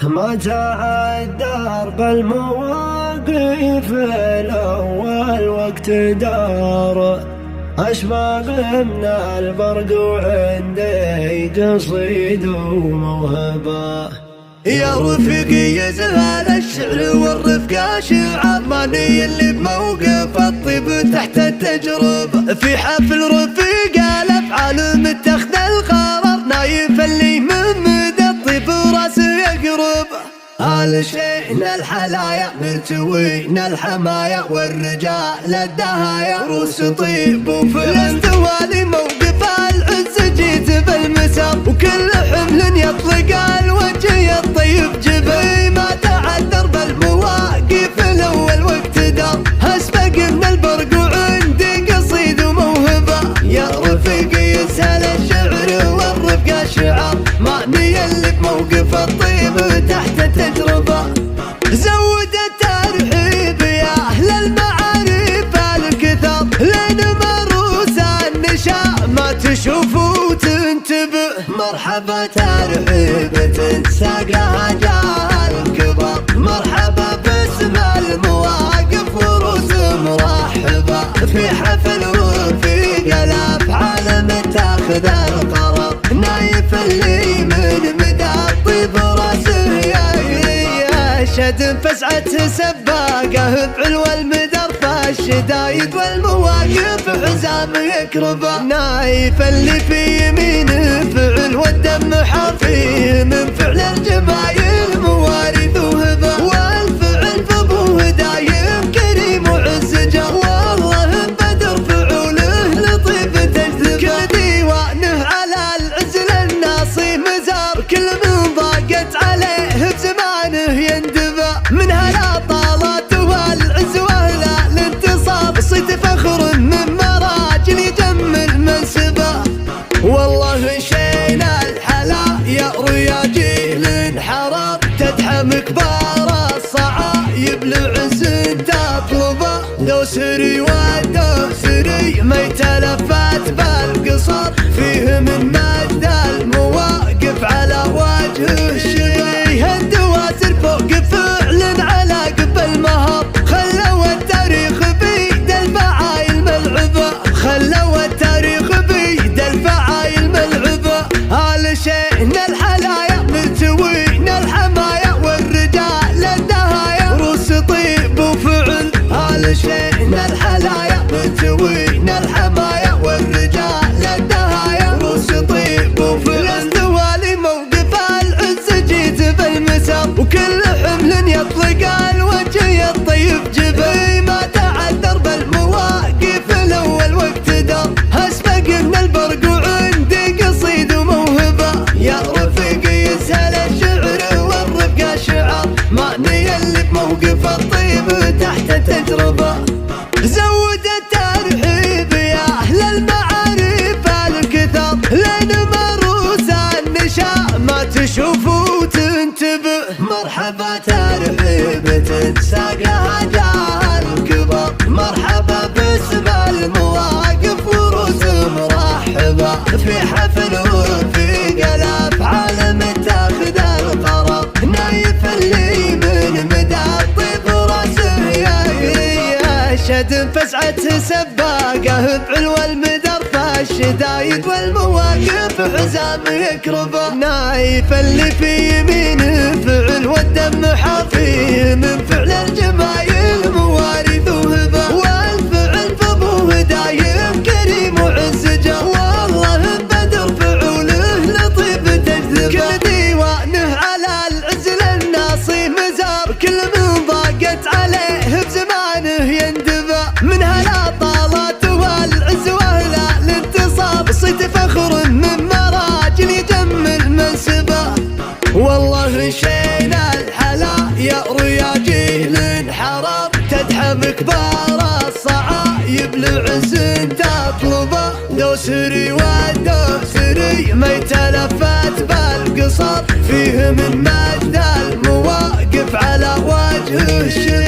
ما تعذر بالمواقف الأول وقت دار أشباق من البرق وعندي قصيد وموهبة. يا رفيقي يزهر الشعر والرفقة شعر ماني اللي بموقف الطيب تحت التجربة. في حفل رفيقة الأفعال متخذ القرار نايف اللي من مدى الطيب راسه يقرب. هالشين الحلايا مرتوين الحمايا والرجال الدهايا روس طيب وفعل توالي موقف العز جيت بالمسار وكل حمل يطلق الوجه الطيب جبي. ما تعذر بالمواقف الاول وقت دار اسبق من البرق وعندي قصيد وموهبة. يا رفيقي يسهل الشعر والرفقة شعار ماني اللي بموقف الطيب تحت التجربة. زود الترحيب يا أهل المعارف الكثر لين مروس النشاء ما تشوفوا وتنتبه. مرحبا ترحيب تنساق لها جاه الكبر. مرحبا باسم المواقف وروس مرحبا. في حفل ورفيق الأفعال متاخذ القرار نايف اللي من مدى الطيب راسه شد فسعة سباقه بعلو المدر فالشدايد والمواقف حزام يكربه. نايف اللي في يمينه فعل والدم حرفيه من فعل الجمايل موارث وهبه. والفعل فابوه دايم كريم وعزجه والله بدر فعوله لطيب تجذبه. كل ديوانه على العزل الناصي مزار كل من ضاقت عليه بزمانه يندب. من هلا طالت والعز واهلا الانتصاب صيت فخر من مراجل يجمل منسبه. والله شين الحلا يا رياجيل حرار تدحم كبار الصعايب لعز تطلبه. دوسري والدوسري ما يتلفت بالقصر فيه من مجد المواقف على وجه الشبه. الدواسر فوق فعل على قبل مهر خلوا التاريخ بيد الفعايل ملعبه. خلوا التاريخ بيد الفعايل ملعبه. هالشين الحلايا مرتوين الحمايا والرجال الدهايا روس طيب وفعل. هالشين الحلايا مرتوين الحمايا والرجال الدهايا روس طيب وفعل. دوالي موقف العز جيت بالمسار وكل حمل يطلق الوجه الطيب جبي. ما تعذر بالمواقف الاول وقت دار اسبق من البرق وعندي قصيد وموهبة. يا رفيقي يسهل الشعر والرفقة شعار ماني اللي بموقف الطيب تحت التجربة. زود الترحيب يا أهل المعارف الكثر لين مروس النشاء ما تشوفوا وتنتبه. مرحبا ترحيب تنساق لها جاه الكبر. مرحبا باسم المواقف وروس مرحبا. في حفل ورفيق الأفعال متاخذ القرار نايف اللي من مدى الطيب راسه شد فسعة سباقه بعلو المدر فالشدايد والمواقف حزام يكربه. نايف اللي في يمينه فعل والدم حرفيه من فعل الجمايل موارث وهبه. والفعل فابوه دايم كريم وعزجه والله بدر فعوله لطيب تجذبه. كل ديوانه على العزل الناصي مزار كل من ضاقت عليه بزمانه يندبه. من هلا طالت والعز واهلا الانتصاب صيت فخر من مراجل يجمل منسبه. والله شين الحلا يا رياجيل حرار تدحم كبار الصعايب لعز تطلبه. دوسري والدوسري ما يتلفت بالقصر فيه من مجد المواقف على وجه الشبه.